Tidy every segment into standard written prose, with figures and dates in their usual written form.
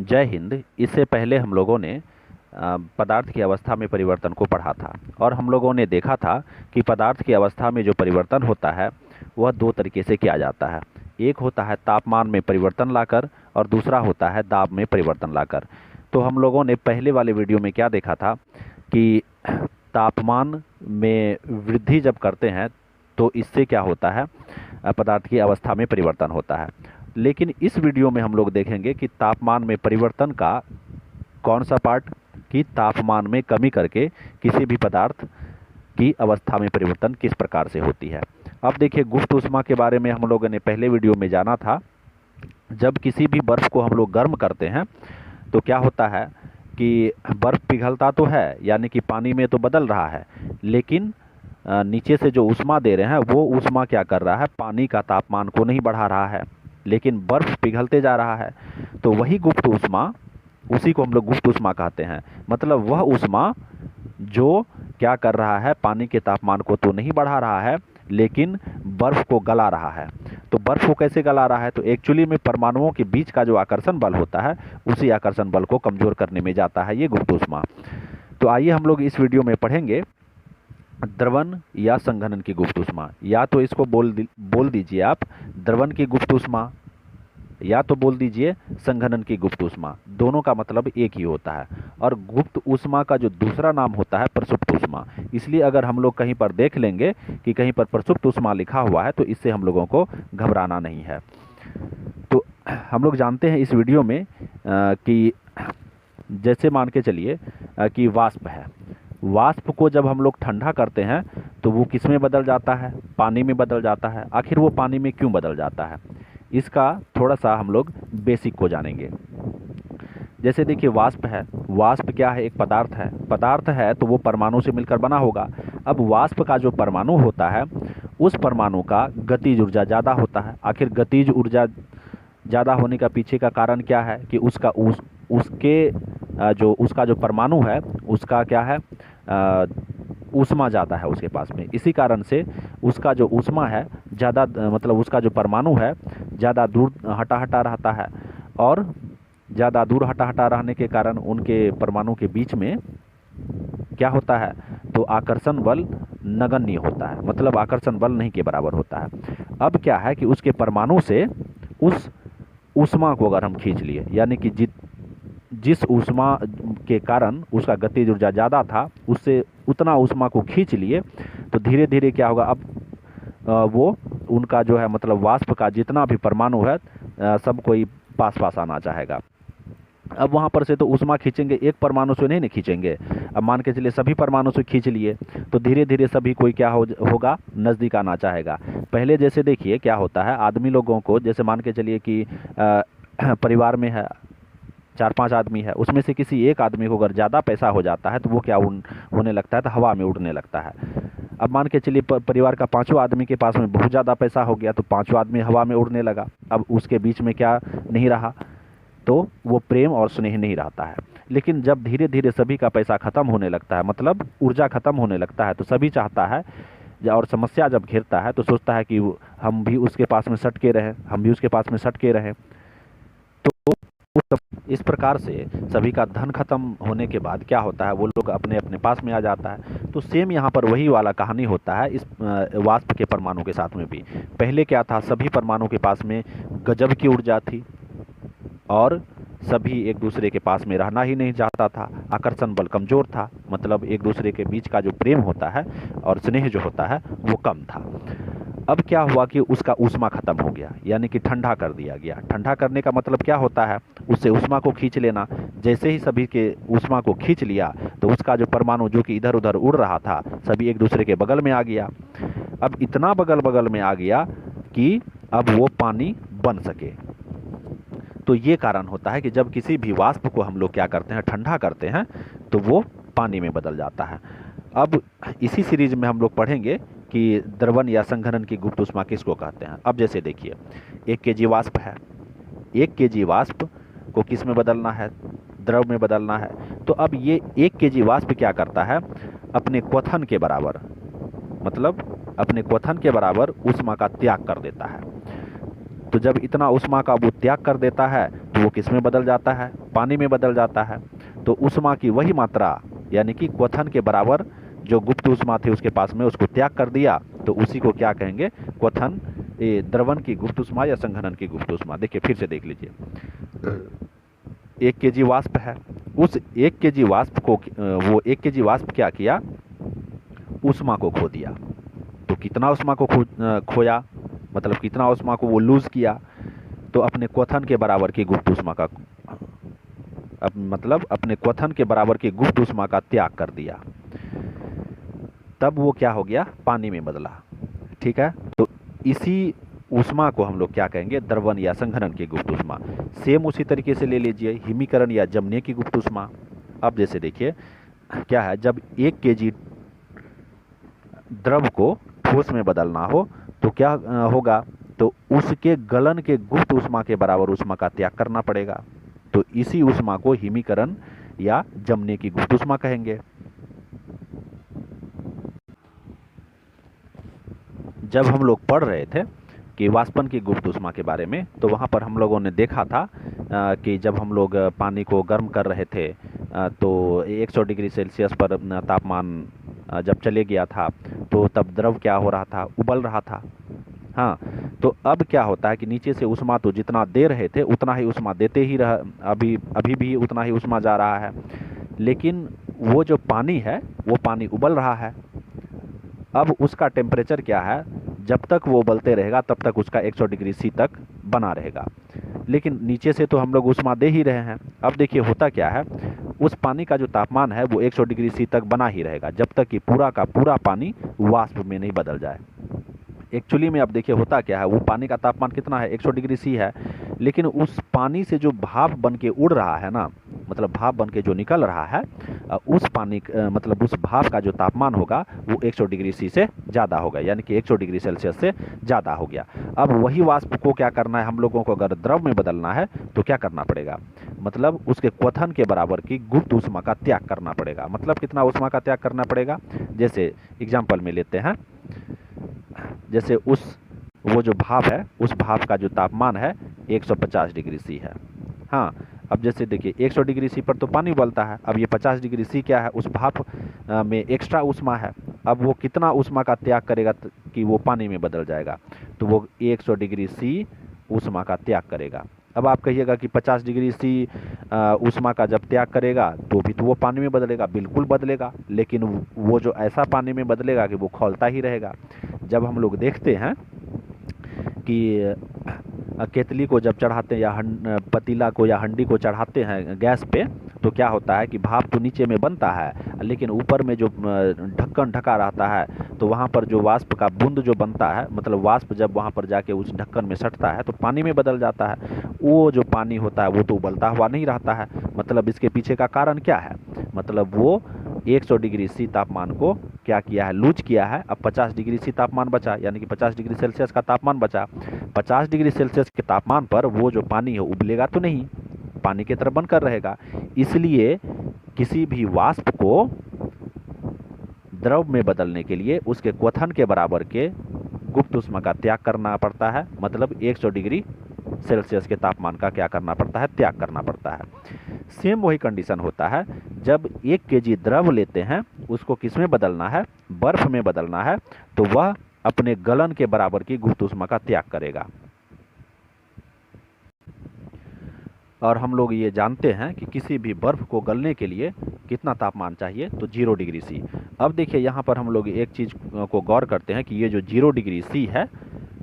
जय हिंद। इससे पहले हम लोगों ने पदार्थ की अवस्था में परिवर्तन को पढ़ा था और हम लोगों ने देखा था कि पदार्थ की अवस्था में जो परिवर्तन होता है वह दो तरीके से किया जाता है। एक होता है तापमान में परिवर्तन लाकर और दूसरा होता है दाब में परिवर्तन लाकर। तो हम लोगों ने पहले वाले वीडियो में क्या देखा था कि तापमान में वृद्धि जब करते हैं तो इससे क्या होता है, पदार्थ की अवस्था में परिवर्तन होता है। लेकिन इस वीडियो में हम लोग देखेंगे कि तापमान में परिवर्तन का कौन सा पार्ट, कि तापमान में कमी करके किसी भी पदार्थ की अवस्था में परिवर्तन किस प्रकार से होती है। अब देखिए, गुप्त ऊष्मा के बारे में हम लोगों ने पहले वीडियो में जाना था। जब किसी भी बर्फ़ को हम लोग गर्म करते हैं तो क्या होता है कि बर्फ़ पिघलता तो है, यानी कि पानी में तो बदल रहा है, लेकिन नीचे से जो ऊष्मा दे रहे हैं वो ऊष्मा क्या कर रहा है, पानी का तापमान को नहीं बढ़ा रहा है, लेकिन बर्फ़ पिघलते जा रहा है। तो वही गुप्त ऊष्मा, उसी को हम लोग गुप्त ऊष्मा कहते हैं। मतलब वह ऊष्मा जो क्या कर रहा है, पानी के तापमान को तो नहीं बढ़ा रहा है, लेकिन बर्फ़ को गला रहा है। तो बर्फ़ को कैसे गला रहा है, तो एक्चुअली में परमाणुओं के बीच का जो आकर्षण बल होता है उसी आकर्षण बल को कमज़ोर करने में जाता है ये गुप्त ऊष्मा। तो आइए हम लोग इस वीडियो में पढ़ेंगे द्रवण या संघनन की गुप्त ऊष्मा। या तो इसको बोल दीजिए आप द्रवण की गुप्त ऊष्मा, या तो बोल दीजिए संघनन की गुप्त ऊष्मा। दोनों का मतलब एक ही होता है। और गुप्त ऊष्मा का जो दूसरा नाम होता है प्रसुप्त ऊष्मा। इसलिए अगर हम लोग कहीं पर देख लेंगे कि कहीं पर प्रसुप्त ऊष्मा लिखा हुआ है तो इससे हम लोगों को घबराना नहीं है। तो हम लोग जानते हैं इस वीडियो में कि जैसे मान के चलिए कि वाष्प है। वाष्प को जब हम लोग ठंडा करते हैं तो वो किस में बदल जाता है, पानी में बदल जाता है। आखिर वो पानी में क्यों बदल जाता है, इसका थोड़ा सा हम लोग बेसिक को जानेंगे। जैसे देखिए, वाष्प है। वाष्प क्या है, एक पदार्थ है। पदार्थ है तो वो परमाणु से मिलकर बना होगा। अब वाष्प का जो परमाणु होता है उस परमाणु का गतिज ऊर्जा ज़्यादा होता है। आखिर गतिज ऊर्जा ज़्यादा होने का पीछे का कारण क्या है कि उसका जो परमाणु है उसका क्या है, ऊष्मा ज़्यादा है उसके पास में। इसी कारण से उसका जो ऊष्मा है ज़्यादा, मतलब उसका जो परमाणु है ज़्यादा दूर हटा हटा रहता है। और ज़्यादा दूर हटा हटा रहने के कारण उनके परमाणु के बीच में क्या होता है, तो आकर्षण बल नगण्य होता है। मतलब आकर्षण बल नहीं के बराबर होता है। अब क्या है कि उसके परमाणु से उस ऊष्मा को अगर हम खींच लिए, यानी कि जिस ऊष्मा के कारण उसका गतिज ऊर्जा ज़्यादा था उससे उतना ऊष्मा को खींच लिए, तो धीरे धीरे क्या होगा, अब वो उनका जो है मतलब वाष्प का जितना भी परमाणु है सब कोई पास पास आना चाहेगा। अब वहाँ पर से तो ऊष्मा खींचेंगे, एक परमाणु से नहीं खींचेंगे। अब मान के चलिए सभी परमाणु से खींच लिए तो धीरे धीरे सभी कोई क्या होगा, नज़दीक आना चाहेगा। पहले जैसे देखिए क्या होता है, आदमी लोगों को जैसे मान के चलिए कि परिवार में है 4-5 आदमी है, उसमें से किसी एक आदमी को अगर ज़्यादा पैसा हो जाता है तो वो क्या होने लगता है, तो हवा में उड़ने लगता है। अब मान के चलिए परिवार का 5वां आदमी के पास में बहुत ज़्यादा पैसा हो गया तो 5वां आदमी हवा में उड़ने लगा। अब उसके बीच में क्या नहीं रहा, तो वो प्रेम और स्नेह नहीं रहता है। लेकिन जब धीरे धीरे सभी का पैसा ख़त्म होने लगता है, मतलब ऊर्जा ख़त्म होने लगता है, तो सभी चाहता है और समस्या जब घिरता है तो सोचता है कि हम भी उसके पास में सट के रहें, हम भी उसके पास में सट के रहें। तो इस प्रकार से सभी का धन खत्म होने के बाद क्या होता है, वो लोग अपने अपने पास में आ जाता है। तो सेम यहाँ पर वही वाला कहानी होता है इस वाष्प के परमाणु के साथ में भी। पहले क्या था, सभी परमाणु के पास में गजब की ऊर्जा थी और सभी एक दूसरे के पास में रहना ही नहीं चाहता था। आकर्षण बल कमज़ोर था, मतलब एक दूसरे के बीच का जो प्रेम होता है और स्नेह जो होता है वो कम था। अब क्या हुआ कि उसका ऊष्मा खत्म हो गया, यानी कि ठंडा कर दिया गया। ठंडा करने का मतलब क्या होता है, उससे ऊष्मा को खींच लेना। जैसे ही सभी के ऊष्मा को खींच लिया तो उसका जो परमाणु जो कि इधर उधर उड़ रहा था सभी एक दूसरे के बगल में आ गया। अब इतना बगल बगल में आ गया कि अब वो पानी बन सके। तो ये कारण होता है कि जब किसी भी वाष्प को हम लोग क्या करते हैं, ठंडा करते हैं, तो वो पानी में बदल जाता है। अब इसी सीरीज में हम लोग पढ़ेंगे कि द्रवण या संघनन की गुप्त ऊष्मा किसको कहते हैं। अब जैसे देखिए 1 केजी वाष्प है, 1 केजी वाष्प को किस में बदलना है, द्रव में बदलना है। तो अब ये 1 केजी वाष्प क्या करता है, अपने क्वथन के बराबर, मतलब अपने क्वथन के बराबर ऊष्मा का त्याग कर देता है। तो जब इतना ऊष्मा का वो त्याग कर देता है तो वो किस में बदल जाता है? पानी में बदल जाता है। तो ऊष्मा की वही मात्रा यानी कि क्वथन के बराबर जो गुप्त ऊष्मा थी उसके पास में, उसको त्याग कर दिया, तो उसी को क्या कहेंगे? क्वथन, ये द्रवण की गुप्त ऊष्मा या संघनन की गुप्त ऊष्मा। देखिए फिर से देख लीजिए, 1 kg वाष्प है, उस 1 kg वाष्प को वो 1 kg वाष्प क्या किया? ऊष्मा को खो दिया। तो कितना ऊष्मा को खोया, मतलब कितना ऊष्मा को वो लूज किया? तो अपने क्वथन के बराबर की गुप्त ऊष्मा का मतलब अपने क्वथन के बराबर की गुप्त ऊष्मा का त्याग कर दिया, तब वो क्या हो गया? पानी में बदला। ठीक है, तो इसी ऊष्मा को हम लोग क्या कहेंगे? द्रवण या संघनन की गुप्त ऊष्मा। सेम उसी तरीके से ले लीजिए हिमीकरण या जमने की गुप्त ऊष्मा। अब जैसे देखिए क्या है, जब 1 kg द्रव को ठोस में बदलना हो तो क्या होगा? तो उसके गलन के गुप्त ऊष्मा के बराबर ऊष्मा का त्याग करना पड़ेगा। तो इसी ऊष्मा को हिमीकरण या जमने की गुप्त ऊष्मा कहेंगे। जब हम लोग पढ़ रहे थे कि वाष्पन की गुप्त ऊष्मा के बारे में, तो वहाँ पर हम लोगों ने देखा था कि जब हम लोग पानी को गर्म कर रहे थे तो 100 डिग्री सेल्सियस पर तापमान जब चले गया था तो तब द्रव क्या हो रहा था? उबल रहा था। हाँ, तो अब क्या होता है कि नीचे से ऊष्मा तो जितना दे रहे थे उतना ही ऊष्मा देते ही रह, अभी भी उतना ही ऊष्मा जा रहा है, लेकिन वो जो पानी है वो पानी उबल रहा है। अब उसका टेम्परेचर क्या है? जब तक वो उबलते रहेगा तब तक उसका 100 डिग्री सी तक बना रहेगा, लेकिन नीचे से तो हम लोग ऊष्मा दे ही रहे हैं। अब देखिए होता क्या है, उस पानी का जो तापमान है वो 100 डिग्री सी तक बना ही रहेगा जब तक कि पूरा का पूरा पानी वाष्प में नहीं बदल जाए। एक्चुअली में अब देखिए होता क्या है, वो पानी का तापमान कितना है? 100 डिग्री सी है, लेकिन उस पानी से जो भाप बन के उड़ रहा है ना, मतलब भाप बन के जो निकल रहा है, उस पानी मतलब उस भाप का जो तापमान होगा वो 100 डिग्री सी से ज़्यादा होगा, यानी कि 100 डिग्री सेल्सियस से ज़्यादा हो गया। अब वही वाष्प को क्या करना है हम लोगों को? अगर द्रव में बदलना है तो क्या करना पड़ेगा? मतलब उसके क्वथन के बराबर की गुप्त ऊष्मा का त्याग करना पड़ेगा। मतलब कितना ऊष्मा का त्याग करना पड़ेगा? जैसे एग्जाम्पल में लेते हैं, जैसे वो जो भाप है उस भाप का जो तापमान है 150 डिग्री सी है। हाँ, अब जैसे देखिए 100 डिग्री सी पर तो पानी उबलता है, अब ये 50 डिग्री सी क्या है? उस भाप में एक्स्ट्रा ऊष्मा है। अब वो कितना ऊष्मा का त्याग करेगा कि वो पानी में बदल जाएगा? तो वो 100 डिग्री सी ऊष्मा का त्याग करेगा। अब आप कहिएगा कि 50 डिग्री सी ऊष्मा का जब त्याग करेगा तो भी तो वो पानी में बदलेगा। बिल्कुल बदलेगा, लेकिन वो जो ऐसा पानी में बदलेगा कि वो खौलता ही रहेगा। जब हम लोग देखते हैं कि केतली को जब चढ़ाते हैं या पतीला को या हंडी को चढ़ाते हैं गैस पे, तो क्या होता है कि भाप तो नीचे में बनता है, लेकिन ऊपर में जो ढक्कन ढका रहता है तो वहाँ पर जो वाष्प का बूंद जो बनता है, मतलब वाष्प जब वहाँ पर जाके उस ढक्कन में सटता है तो पानी में बदल जाता है। वो जो पानी होता है वो तो उबलता हुआ नहीं रहता है। मतलब इसके पीछे का कारण क्या है? मतलब वो 100 डिग्री सी तापमान को क्या किया है? लूज किया है। अब 50 डिग्री सी तापमान बचा, यानी कि 50 डिग्री सेल्सियस का तापमान बचा। 50 डिग्री सेल्सियस के तापमान पर वो जो पानी है उबलेगा तो नहीं, पानी की तरह बनकर रहेगा। इसलिए किसी भी वाष्प को द्रव में बदलने के लिए उसके क्वथन के बराबर के गुप्त ऊष्मा का त्याग करना पड़ता है। मतलब 100 डिग्री सेल्सियस के तापमान का क्या करना पड़ता है? त्याग करना पड़ता है। सेम वही कंडीशन होता है, जब 1 kg द्रव लेते हैं उसको किस में बदलना है? बर्फ में बदलना है, तो वह अपने गलन के बराबर की गुप्त ऊष्मा का त्याग करेगा। और हम लोग ये जानते हैं कि किसी भी बर्फ को गलने के लिए कितना तापमान चाहिए? तो 0 डिग्री सी। अब देखिए यहाँ पर हम लोग एक चीज़ को गौर करते हैं कि ये जो 0 डिग्री सी है,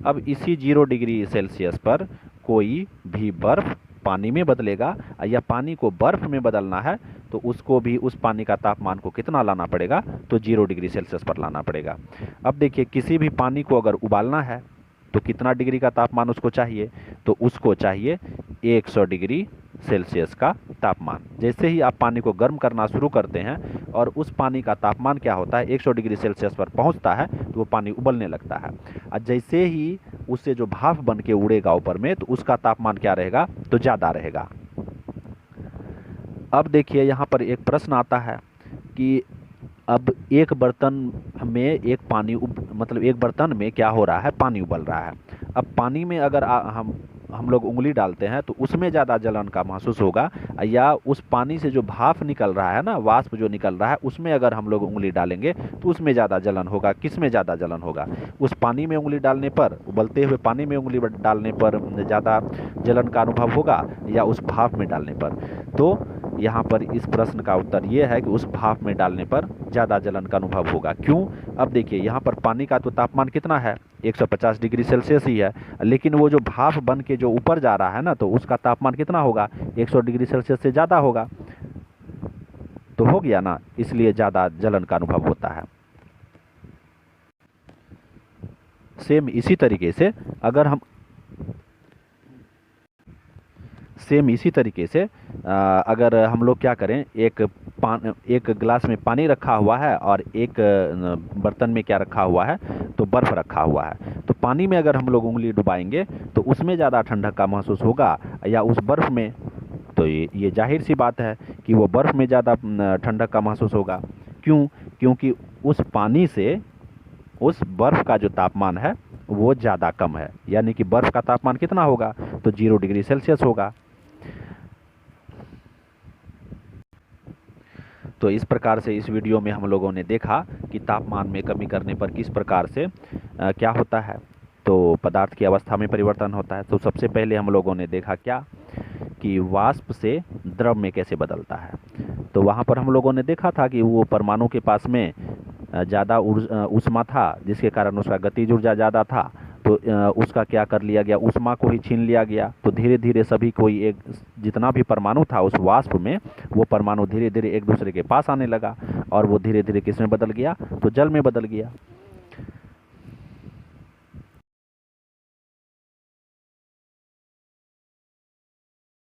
अब इसी 0 डिग्री सेल्सियस पर कोई भी बर्फ पानी में बदलेगा, या पानी को बर्फ में बदलना है तो उसको भी उस पानी का तापमान को कितना लाना पड़ेगा? तो 0 डिग्री सेल्सियस पर लाना पड़ेगा। अब देखिए किसी भी पानी को अगर उबालना है तो कितना डिग्री का तापमान उसको चाहिए? तो उसको चाहिए 100 डिग्री सेल्सियस का तापमान। जैसे ही आप पानी को गर्म करना शुरू करते हैं और उस पानी का तापमान क्या होता है? 100 डिग्री सेल्सियस पर पहुंचता है तो वो पानी उबलने लगता है। और जैसे ही उससे जो भाप बन के उड़ेगा ऊपर में तो उसका तापमान क्या रहेगा? तो ज़्यादा रहेगा। अब देखिए यहाँ पर एक प्रश्न आता है कि अब एक बर्तन में एक बर्तन में क्या हो रहा है? पानी उबल रहा है। अब पानी में अगर हम लोग उंगली डालते हैं तो उसमें ज़्यादा जलन का महसूस होगा, या उस पानी से जो भाप निकल रहा है ना, वाष्प जो निकल रहा है, उसमें अगर हम लोग उंगली डालेंगे तो उसमें ज़्यादा जलन होगा। किस में ज़्यादा जलन होगा? उस पानी में उंगली डालने पर, उबलते हुए पानी में उंगली डालने पर ज़्यादा जलन का अनुभव होगा, या उस भाप में डालने पर? तो यहाँ पर इस प्रश्न का उत्तर ये है कि उस भाप में डालने पर ज़्यादा जलन का अनुभव होगा। क्यों? अब देखिए, यहाँ पर पानी का तो तापमान कितना है, 150 डिग्री सेल्सियस ही है, लेकिन वो जो भाप बन के जो ऊपर जा रहा है ना, तो उसका तापमान कितना होगा, 100 डिग्री सेल्सियस से ज़्यादा होगा। तो हो गया ना, इसलिए ज़्यादा जलन का अनुभव होता है। सेम इसी तरीके से अगर हम अगर हम लोग क्या करें, एक गिलास में पानी रखा हुआ है और एक बर्तन में क्या रखा हुआ है, तो बर्फ़ रखा हुआ है। तो पानी में अगर हम लोग उंगली डुबाएंगे तो उसमें ज़्यादा ठंडक का महसूस होगा, या उस बर्फ़ में? तो ये जाहिर सी बात है कि वो बर्फ़ में ज़्यादा ठंडक का महसूस होगा। क्यों? क्योंकि उस पानी से उस बर्फ़ का जो तापमान है वो ज़्यादा कम है, यानी कि बर्फ़ का तापमान कितना होगा, तो 0 डिग्री सेल्सियस होगा। तो इस प्रकार से इस वीडियो में हम लोगों ने देखा कि तापमान में कमी करने पर किस प्रकार से क्या होता है, तो पदार्थ की अवस्था में परिवर्तन होता है। तो सबसे पहले हम लोगों ने देखा क्या, कि वाष्प से द्रव में कैसे बदलता है। तो वहाँ पर हम लोगों ने देखा था कि वो परमाणु के पास में ज़्यादा ऊष्मा था, जिसके कारण उसका गतिज ऊर्जा ज़्यादा था। तो उसका क्या कर लिया गया, ऊष्मा को ही छीन लिया गया। तो धीरे धीरे सभी कोई एक, जितना भी परमाणु था उस वाष्प में, वो परमाणु धीरे धीरे एक दूसरे के पास आने लगा, और वो धीरे धीरे किस में बदल गया, तो जल में बदल गया।